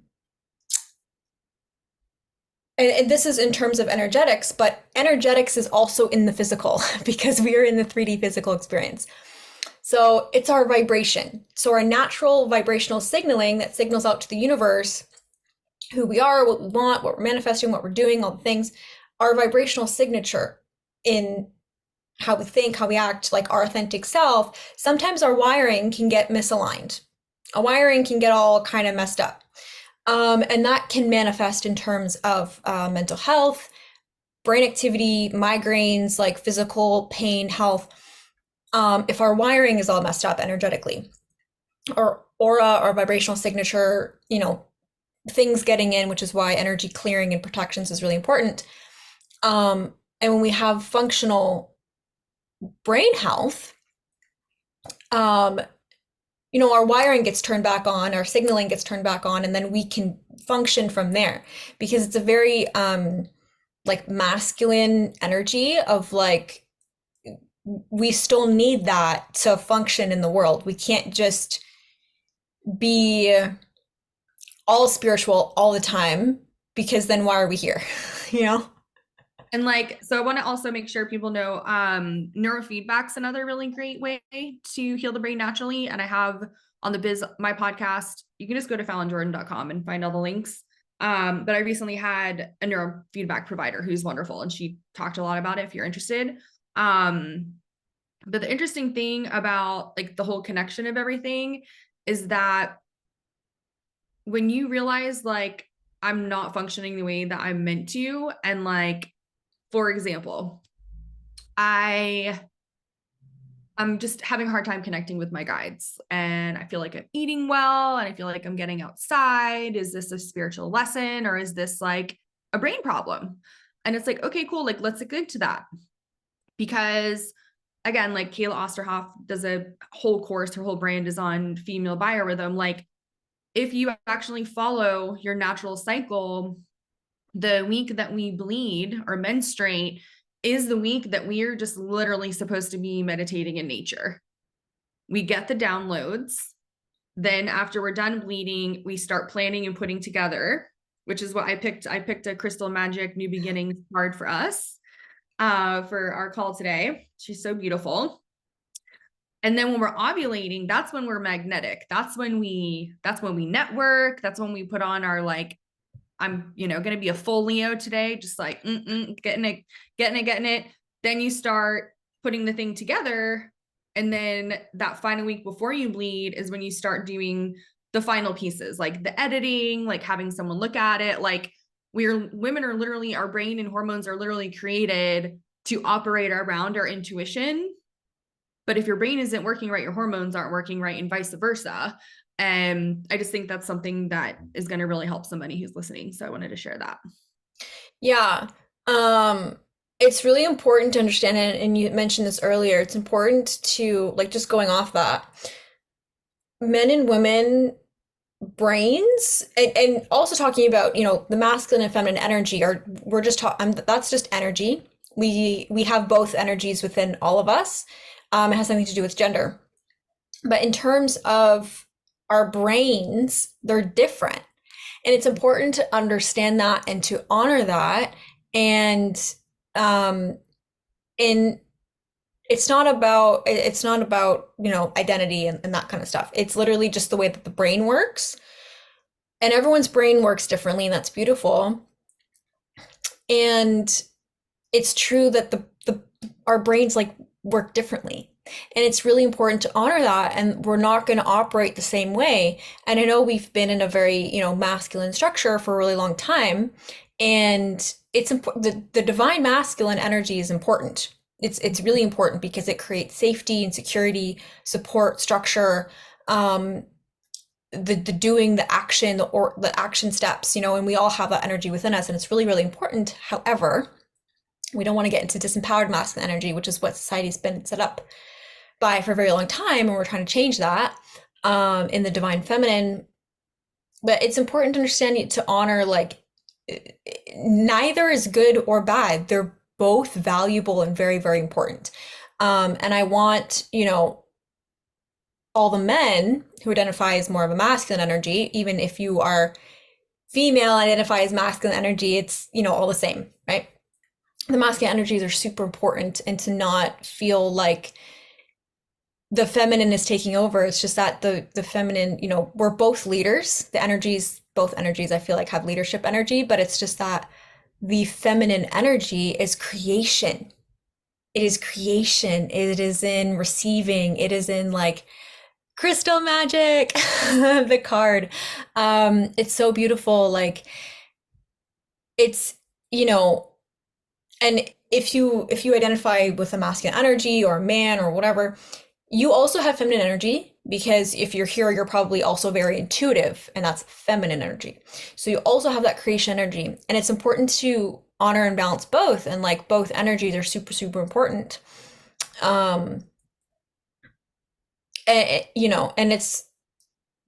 and this is in terms of energetics, but energetics is also in the physical because we are in the 3D physical experience. So it's our vibration. So our natural vibrational signaling that signals out to the universe who we are, what we want, what we're manifesting, what we're doing, all the things, our vibrational signature in how we think, how we act, like our authentic self. Sometimes our wiring can get misaligned. Our wiring can get all kind of messed up. And that can manifest in terms of mental health, brain activity, migraines, like physical pain, health. If our wiring is all messed up energetically, our aura, our vibrational signature, things getting in, which is why energy clearing and protections is really important. And when we have functional brain health, our wiring gets turned back on, our signaling gets turned back on, and then we can function from there because it's a very like masculine energy of like we still need that to function in the world. We can't just be all spiritual all the time because then why are we here? you know? And so I want to also make sure people know neurofeedback's another really great way to heal the brain naturally. And I have on the my podcast, you can just go to fallonjordan.com and find all the links. But I recently had a neurofeedback provider who's wonderful, and she talked a lot about it if you're interested. But the interesting thing about the whole connection of everything is that when you realize I'm not functioning the way that I'm meant to, and for example, I'm just having a hard time connecting with my guides, and I feel like I'm eating well, and I feel like I'm getting outside. Is this a spiritual lesson, or is this a brain problem? And it's okay, cool. Let's look into that. Because again, Kayla Osterhoff does a whole course, her whole brand is on female biorhythm. If you actually follow your natural cycle, the week that we bleed or menstruate is the week that we are just literally supposed to be meditating in nature. We get the downloads. Then after we're done bleeding, we start planning and putting together, which is what I picked. I picked a Crystal Magic New Beginnings card for us for our call today. She's so beautiful. And then when we're ovulating, that's when we're magnetic. That's when we network. That's when we put on our I'm, going to be a full Leo today, just getting it. Then you start putting the thing together. And then that final week before you bleed is when you start doing the final pieces, the editing, having someone look at it. Women are literally, our brain and hormones are literally created to operate around our intuition. But if your brain isn't working right, your hormones aren't working right, and vice versa. And I just think that's something that is going to really help somebody who's listening. So I wanted to share that. Yeah. It's really important to understand it. And you mentioned this earlier. It's important to just going off that men and women brains and also talking about, the masculine and feminine energy we're just talking, that's just energy. We have both energies within all of us. It has something to do with gender. But in terms of our brains, they're different. And it's important to understand that and to honor that. And it's not about identity and that kind of stuff. It's literally just the way that the brain works. And everyone's brain works differently, and that's beautiful. And it's true that our brains work differently. And it's really important to honor that. And we're not going to operate the same way. And I know we've been in a very, masculine structure for a really long time. And it's important. The divine masculine energy is important. It's really important because it creates safety and security, support, structure, the doing, the action, the action steps, and we all have that energy within us. And it's really, really important. However, We don't want to get into disempowered masculine energy, which is what society's been set up by for a very long time, and we're trying to change that in the divine feminine. But it's important to understand to honor like neither is good or bad. They're both valuable and very, very important. And I want, all the men who identify as more of a masculine energy, even if you are female and identify as masculine energy, it's, all the same, right? The masculine energies are super important, and to not feel like the feminine is taking over. It's just that the feminine, we're both leaders. The energies, both energies, I feel like have leadership energy, but it's just that the feminine energy is creation. It is creation. It is in receiving. It is in like crystal magic, the card. It's so beautiful. Like it's, you know, and if you identify with a masculine energy or a man or whatever, you also have feminine energy, because if you're here, you're probably also very intuitive, and that's feminine energy. So you also have that creation energy, and it's important to honor and balance both, and like both energies are super, super important. Um, and it's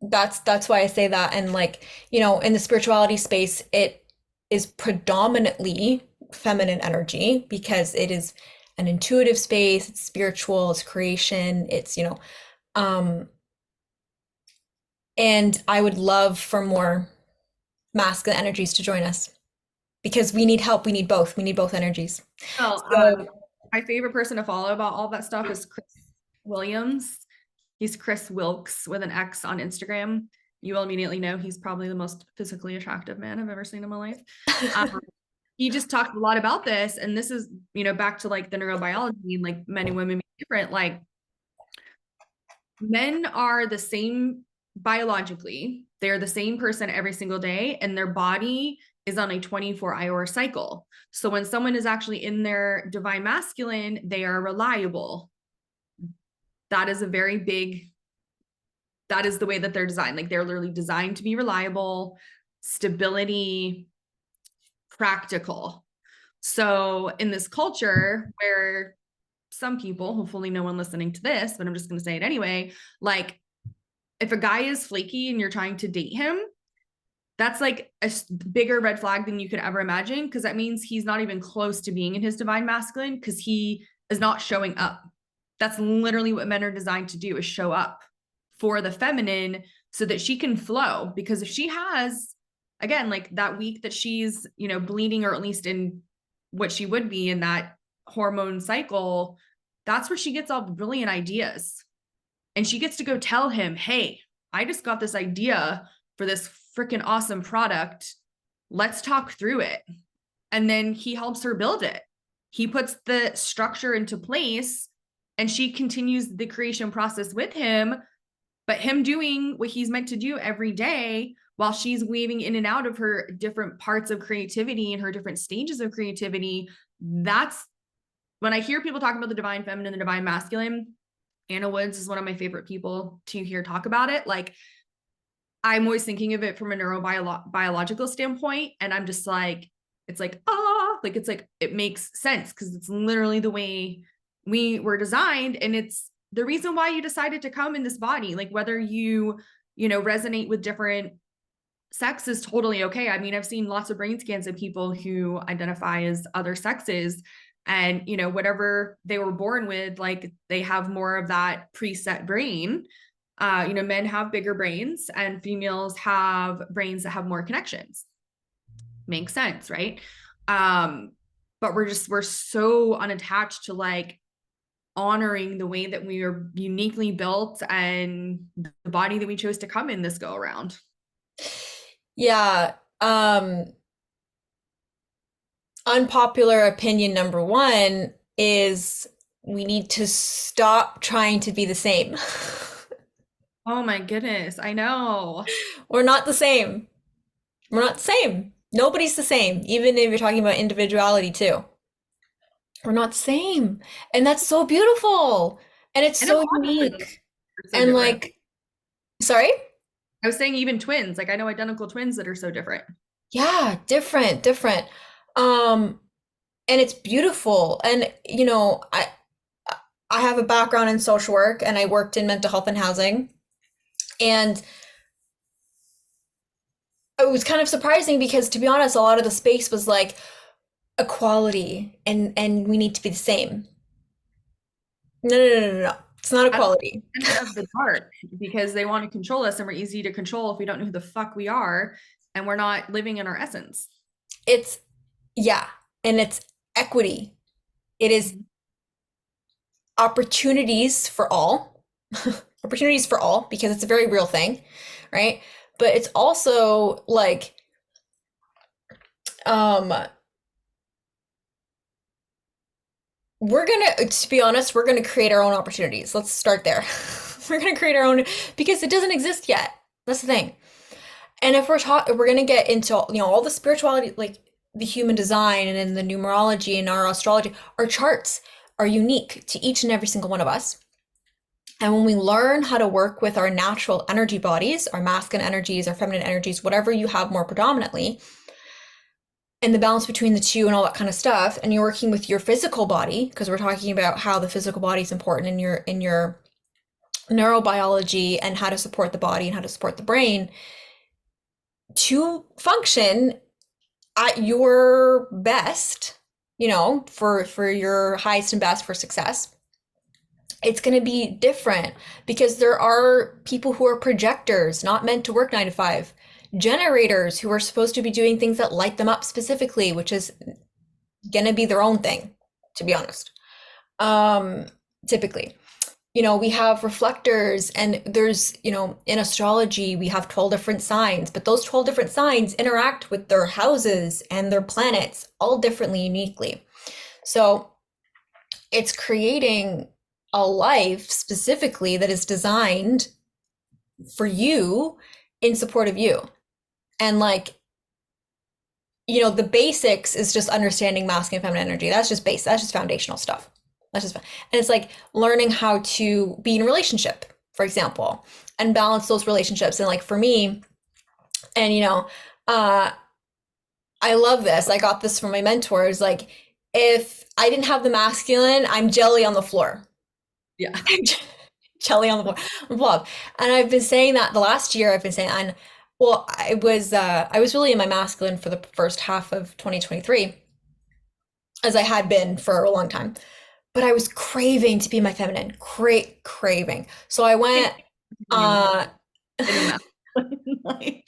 that's why I say that. And like, in the spirituality space, it is predominantly feminine energy because it is an intuitive space, it's spiritual, it's creation, it's, um, and I would love for more masculine energies to join us because we need help. We need both. We need both energies. Well, So, my favorite person to follow about all that stuff is Chris Williams. He's Chris Wilkes with an X on Instagram. You will immediately know he's probably the most physically attractive man I've ever seen in my life. He just talked a lot about this, and this is, back to like the neurobiology and like men and women being different. Like men are the same biologically, they're the same person every single day, and their body is on a 24-hour cycle. So when someone is actually in their divine masculine, they are reliable. That is a very big, that is the way that they're designed. Like they're literally designed to be reliable, stability, practical. So in this culture where some people, hopefully no one listening to this, but I'm just going to say it anyway, like if a guy is flaky and you're trying to date him, that's like a bigger red flag than you could ever imagine, because that means he's not even close to being in his divine masculine, because he is not showing up. That's literally what men are designed to do, is show up for the feminine so that she can flow. Because if she has, again, like that week that she's, bleeding, or at least in what she would be in that hormone cycle, that's where she gets all the brilliant ideas. And she gets to go tell him, hey, I just got this idea for this freaking awesome product. Let's talk through it. And then he helps her build it. He puts the structure into place, and she continues the creation process with him, but him doing what he's meant to do every day while she's weaving in and out of her different parts of creativity and her different stages of creativity. That's when I hear people talking about the divine feminine and the divine masculine. Anna Woods is one of my favorite people to hear talk about it. Like, I'm always thinking of it from a neurobiological standpoint. And I'm just like, it's like, like, it's like, it makes sense because it's literally the way we were designed. And it's the reason why you decided to come in this body. Like whether you resonate with different sex is totally okay. I mean, I've seen lots of brain scans of people who identify as other sexes, and whatever they were born with, like they have more of that preset brain. Men have bigger brains and females have brains that have more connections. Makes sense, right? But we're so unattached to like honoring the way that we are uniquely built and the body that we chose to come in this go around. yeah, unpopular opinion number one is we need to stop trying to be the same. Oh my goodness, I know. We're not the same. We're not the same. Nobody's the same, even if you're talking about individuality too. We're not the same. And that's so beautiful. And it's And a so lot of them unique. are so And different. like, sorry? I was saying even twins, like I know identical twins that are so different. Yeah, different, different. Um, and it's beautiful. And I have a background in social work and I worked in mental health and housing. And it was kind of surprising because, to be honest, a lot of the space was like equality and we need to be the same. No, no, no, no, no, no. It's not That's equality. the center of the dark because they want to control us and we're easy to control if we don't know who the fuck we are and we're not living in our essence. It's, yeah, and it's equity. It is Mhm. opportunities for all, opportunities for all, because it's a very real thing, right? But it's also like, um, to be honest, we're gonna create our own opportunities. Let's start there. We're gonna create our own because it doesn't exist yet. That's the thing. And if we're gonna get into all the spirituality, like the human design and in the numerology and our astrology, our charts are unique to each and every single one of us. And when we learn how to work with our natural energy bodies, our masculine energies, our feminine energies, whatever you have more predominantly, and the balance between the two and all that kind of stuff, and you're working with your physical body, because we're talking about how the physical body is important in your neurobiology and how to support the body and how to support the brain to function at your best, for your highest and best for success. It's going to be different because there are people who are projectors, not meant to work 9 to 5, generators who are supposed to be doing things that light them up specifically, which is going to be their own thing, to be honest. Um, Typically, we have reflectors, and there's, in astrology, we have 12 different signs, but those 12 different signs interact with their houses and their planets all differently, uniquely. So it's creating a life specifically that is designed for you in support of you. And like, the basics is just understanding masculine and feminine energy. That's just base. That's just foundational stuff. And it's like learning how to be in a relationship, for example, and balance those relationships. And like for me, and uh, I love this. I got this from my mentors. Like, if I didn't have the masculine, I'm jelly on the floor. Yeah. Jelly on the blob. And I've been saying that the last year. I've been saying, and well, I was really in my masculine for the first half of 2023, as I had been for a long time. But I was craving to be my feminine, craving. So I went, uh, In the mouth. Like,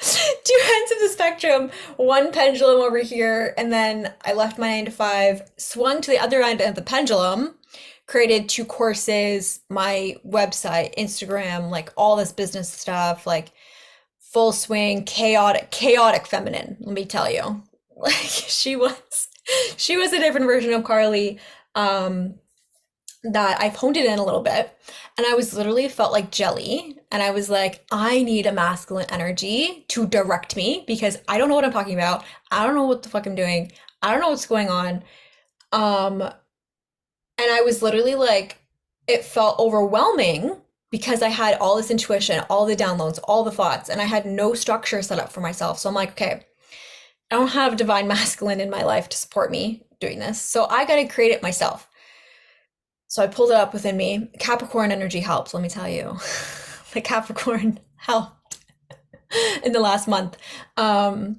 two ends of the spectrum, one pendulum over here, and then I left my 9 to 5, swung to the other end of the pendulum, created 2 courses, my website, Instagram, like all this business stuff, like full swing, chaotic feminine, let me tell you. Like she was a different version of Carly. That I've honed it in a little bit. And I was literally felt like jelly. And I was like, I need a masculine energy to direct me because I don't know what I'm talking about. I don't know what the fuck I'm doing. I don't know what's going on. And I was literally like, it felt overwhelming because I had all this intuition, all the downloads, all the thoughts, and I had no structure set up for myself. So I'm like, okay, I don't have divine masculine in my life to support me doing this. So I got to create it myself. So I pulled it up within me. Capricorn energy helps, let me tell you. The Capricorn helped in the last month. Um,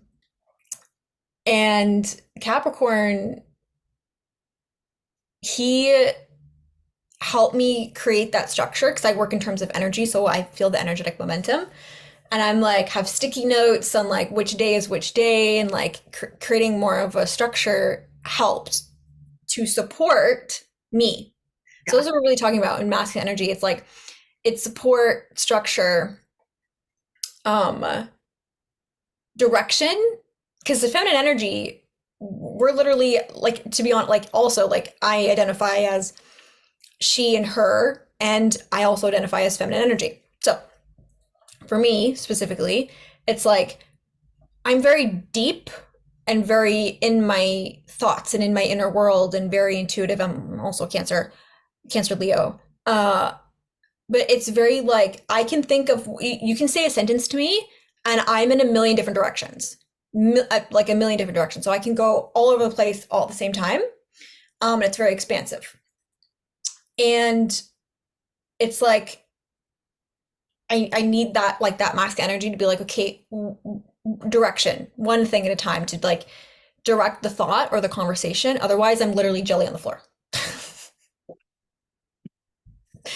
and Capricorn, he helped me create that structure because I work in terms of energy, so I feel the energetic momentum. And I'm like, have sticky notes on like which day is which day, and like creating more of a structure helped to support me. So yeah. those are what we're really talking about in masculine energy. It's like it's support, structure, um, direction. Because the feminine energy, we're literally like, to be honest, like also like I identify as she and her, and I also identify as feminine energy. So for me specifically, it's like I'm very deep and very in my thoughts and in my inner world and very intuitive. I'm also Cancer Leo. But it's very like I can think of, you can say a sentence to me and I'm in a million different directions. like a million different directions. So I can go all over the place all at the same time. And it's very expansive. And it's like I need that like that masculine energy to be like, okay, direction, one thing at a time to like direct the thought or the conversation. Otherwise, I'm literally jelly on the floor.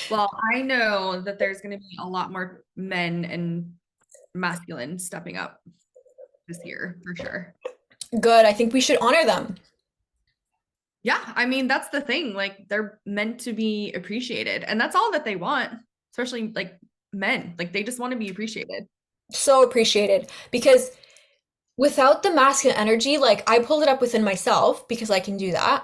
Well, I know that there's going to be a lot more men and masculine stepping up this year for sure. Good. I think we should honor them. Yeah, I mean, that's the thing. Like, they're meant to be appreciated, and that's all that they want, especially like men. Like, they just want to be appreciated. So appreciated because without the masculine energy, like I pulled it up within myself because I can do that,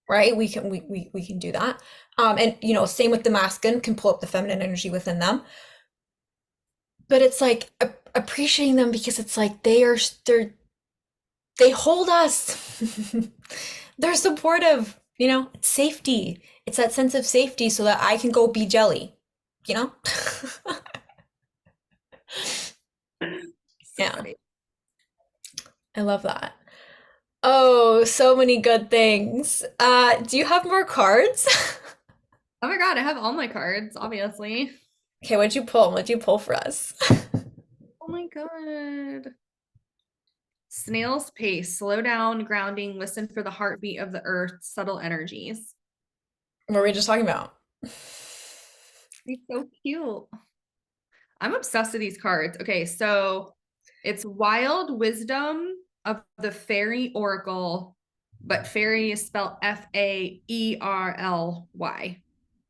right? We can do that. And you know, same with the masculine can pull up the feminine energy within them. But it's like appreciating them because it's like they hold us. They're supportive, you know, it's safety. It's that sense of safety so that I can go be jelly, you know? So Yeah, funny. I love that. Oh, so many good things. Do you have more cards? Oh my God, I have all my cards, obviously. Okay, what'd you pull? What'd you pull for us? Oh my God. Snail's pace, slow down, grounding, listen for the heartbeat of the earth, subtle energies. What were we just talking about? He's so cute. I'm obsessed with these cards. Okay, so it's Wild Wisdom of the Fairy Oracle, but fairy is spelled Faerly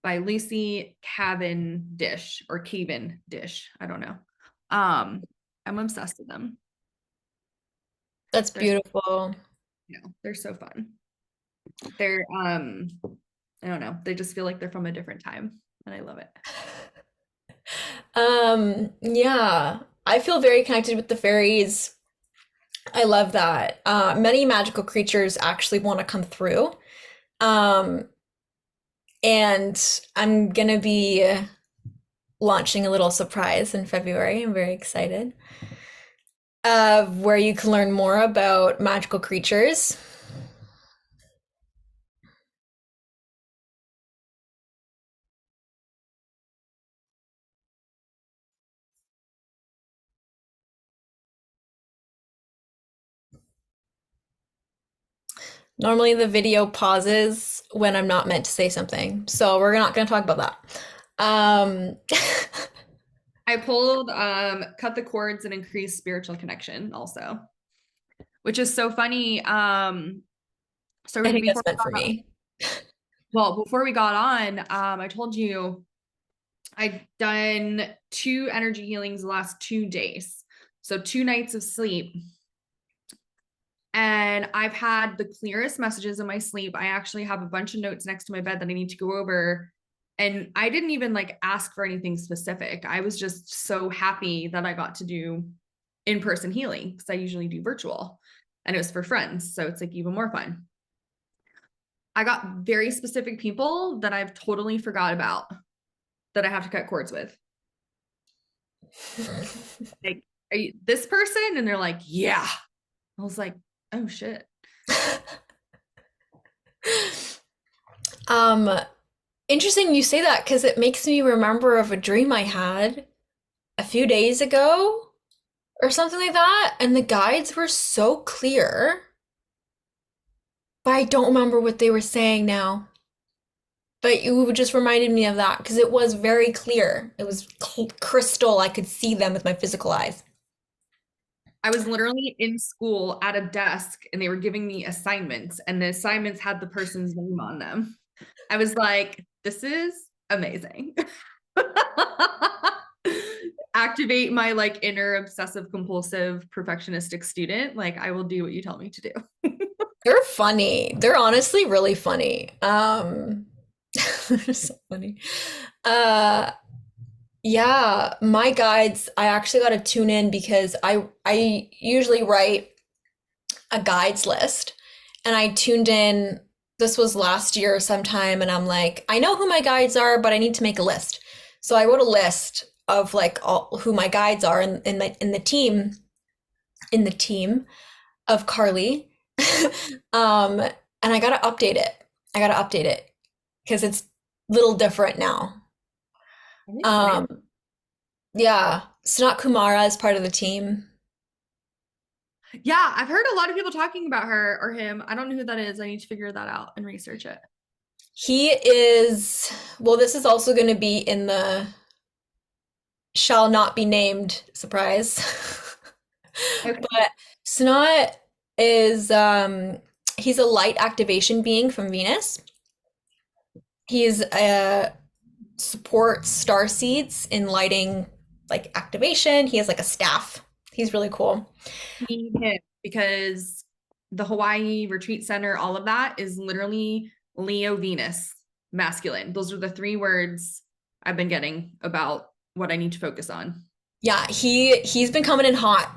by Lucy Cavendish or Cavendish. I don't know. I'm obsessed with them. That's They're beautiful. they're so fun. They're I don't know, they just feel like they're from a different time and I love it. Yeah, I feel very connected with the fairies. I love that. Many magical creatures actually want to come through. Um, and I'm gonna be launching a little surprise in February. I'm very excited. Where you can learn more about magical creatures. Normally the video pauses when I'm not meant to say something, so we're not gonna talk about that. Um, I pulled cut the cords and increase spiritual connection also, which is so funny. So I think that's before meant for me. before we got on, I told you I'd done 2 energy healings the last 2 days. So 2 nights of sleep. And I've had the clearest messages in my sleep. I actually have a bunch of notes next to my bed that I need to go over. And I didn't even like ask for anything specific. I was just so happy that I got to do in-person healing because I usually do virtual and it was for friends. So it's like even more fun. I got very specific people that I've totally forgot about that I have to cut cords with. Like, are you this person? And they're like, yeah. I was like, oh shit. Um, Interesting you say that because it makes me remember of a dream I had a few days ago or something like that, and the guides were so clear, but I don't remember what they were saying now. But you just reminded me of that because it was very clear. It was crystal. I could see them with my physical eyes. I was literally in school at a desk and they were giving me assignments and the assignments had the person's name on them. I was like, this is amazing. Activate my like inner obsessive compulsive perfectionistic student. Like I will do what you tell me to do. They're funny. They're honestly really funny. They're so funny. Uh, yeah, my guides, I actually got to tune in because I usually write a guides list and I tuned in this was last year sometime and I'm like, I know who my guides are, but I need to make a list. So I wrote a list of like all who my guides are in the team in the team of Carly. Um, and I gotta update it. I gotta update it because it's a little different now. I'm excited. Um, yeah, Sanat Kumara is part of the team. Yeah, I've heard a lot of people talking about her or him. I don't know who that is. I need to figure that out and research it. He is, well, this is also going to be in the shall not be named surprise. Okay. But Snot is he's a light activation being from Venus. He's supports star seeds in lighting like activation. He has like a staff. He's really cool. Need him because the Hawaii Retreat Center, all of that is literally Leo Venus masculine. Those are the three words I've been getting about what I need to focus on. Yeah, he's been coming in hot.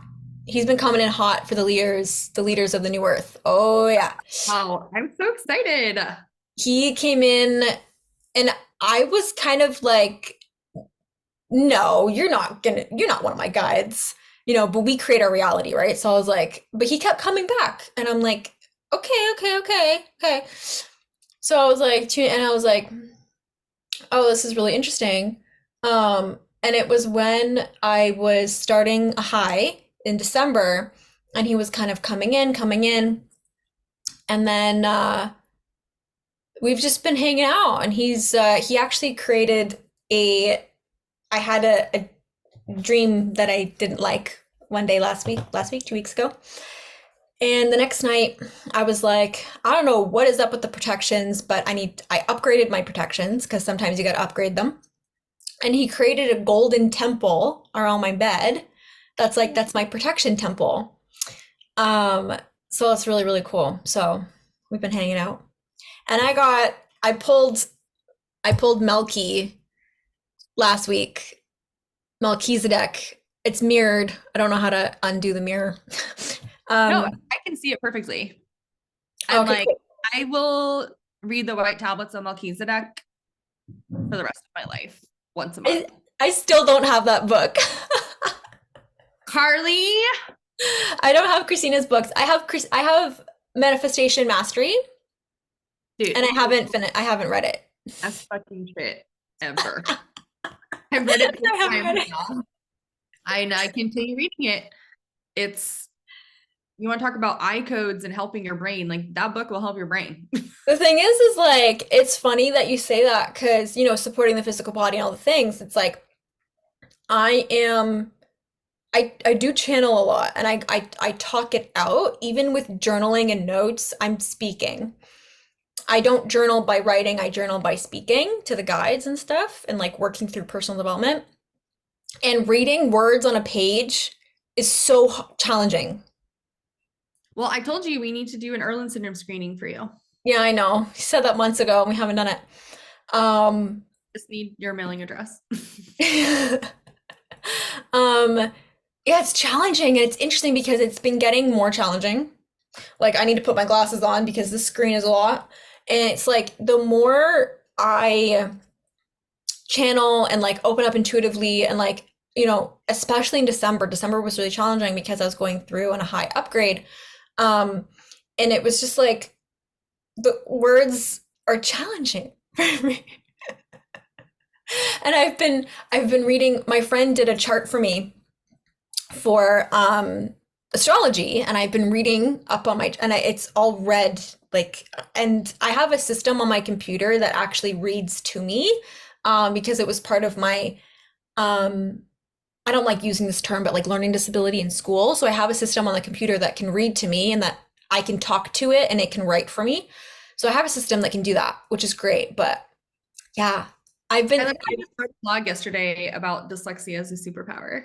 He's been coming in hot for the leaders of the New Earth. Oh yeah. Wow, I'm so excited. He came in and I was kind of like, no, you're not one of my guides, but we create our reality, right? So I was like, but he kept coming back and I'm like, okay, okay, okay, okay. So I was like, and I was like, oh, this is really interesting. And it was when I was starting a high in December and he was kind of coming in. And then we've just been hanging out and he actually created I had a dream that I didn't like one day last week, 2 weeks ago. And the next night I was like, I don't know what is up with the protections, but I upgraded my protections because sometimes you got to upgrade them. And he created a golden temple around my bed. That's my protection temple. Um, so it's really, really cool. So we've been hanging out. And I pulled Melky last week. Melchizedek. It's mirrored. I don't know how to undo the mirror. No, Um, I can see it perfectly. I'm okay, like, cool. I will read the White Tablets of Melchizedek for the rest of my life once a month. I still don't have that book. Carly, I don't have Christina's books. I have Manifestation Mastery, dude, and I haven't read it. that's fucking shit ever. I've read it I three haven't read times it. now. I continue reading it. It's you want to talk about eye codes and helping your brain, like that book will help your brain. The thing is like it's funny that you say that because supporting the physical body and all the things. It's like I am I do channel a lot and I talk it out even with journaling and notes. I'm speaking. I don't journal by writing, I journal by speaking to the guides and stuff and like working through personal development. And reading words on a page is so challenging. Well, I told you we need to do an Erland syndrome screening for you. Yeah, I know. You said that months ago and we haven't done it. Um, Just need your mailing address. um, yeah, it's challenging and it's interesting because it's been getting more challenging. Like I need to put my glasses on because the screen is a lot. And it's like the more I channel and like open up intuitively and like, especially in December. December was really challenging because I was going through on a high upgrade. Um, and it was just like the words are challenging for me. And I've been reading, my friend did a chart for me for astrology and I've been reading up on it's all red like and I have a system on my computer that actually reads to me because it was part of my um I don't like using this term but like learning disability in school. So I have a system on the computer that can read to me and that I can talk to it and it can write for me. So I have a system that can do that, which is great. But yeah, I've I been like I just wrote a blog yesterday about dyslexia as a superpower.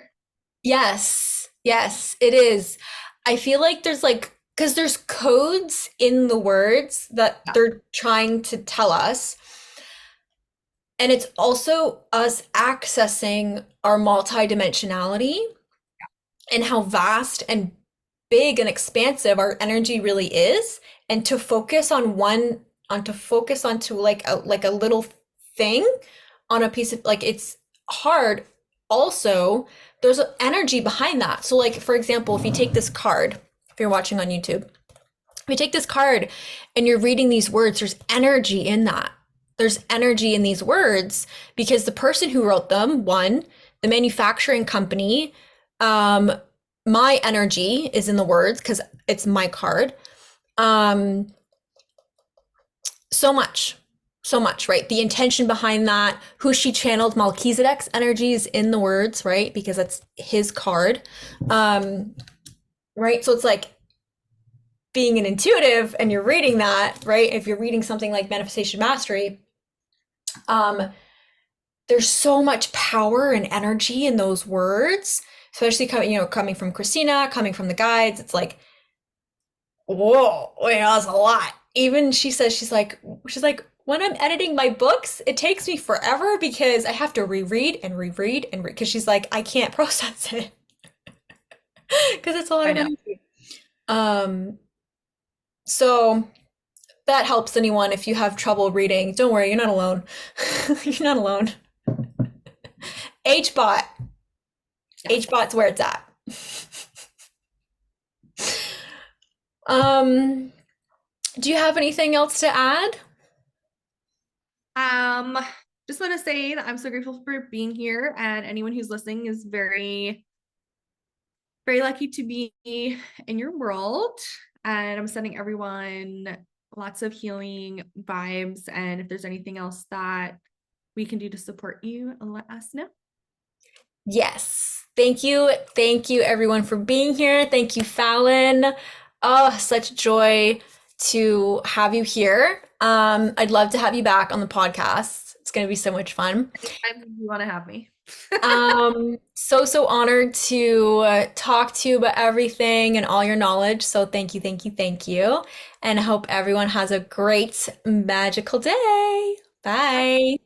yes, yes, it is. I feel like there's like, because there's codes in the words that Yeah. they're trying to tell us. And it's also us accessing our multidimensionality and how vast and big and expansive our energy really is. And to focus on to focus onto like a little thing on a piece of like it's hard also there's an energy behind that. So like for example, if you take this card, if you're watching on YouTube, if you take this card and you're reading these words, there's energy in that. There's energy in these words because the person who wrote them, one, the manufacturing company, um, my energy is in the words because it's my card. Um, so much, so much, right? The intention behind that, who she channeled, Melchizedek's energy is in the words, right? Because that's his card. Um, right? So it's like being an intuitive and you're reading that, right? If you're reading something like Manifestation Mastery, um, there's so much power and energy in those words, especially coming from Christina, coming from the guides. It's like, whoa, wait, that's a lot. Even she says she's like when I'm editing my books, it takes me forever because I have to reread and reread and read because she's like I can't process it because it's a lot I of know. energy. Um, so that helps anyone if you have trouble reading. Don't worry, you're not alone. You're not alone. HBOT. Yes. HBOT's where it's at. Um, do you have anything else to add? Um, just want to say that I'm so grateful for being here, and anyone who's listening is very, very lucky to be in your world. And I'm sending everyone lots of healing vibes. And if there's anything else that we can do to support you, let us know. Yes. Thank you. Thank you everyone for being here. Thank you, Fallon. Oh, such joy to have you here. I'd love to have you back on the podcast. It's going to be so much fun. Anytime you want to have me. So honored to talk to you about everything and all your knowledge. So thank you, thank you, thank you. And I hope everyone has a great magical day. Bye.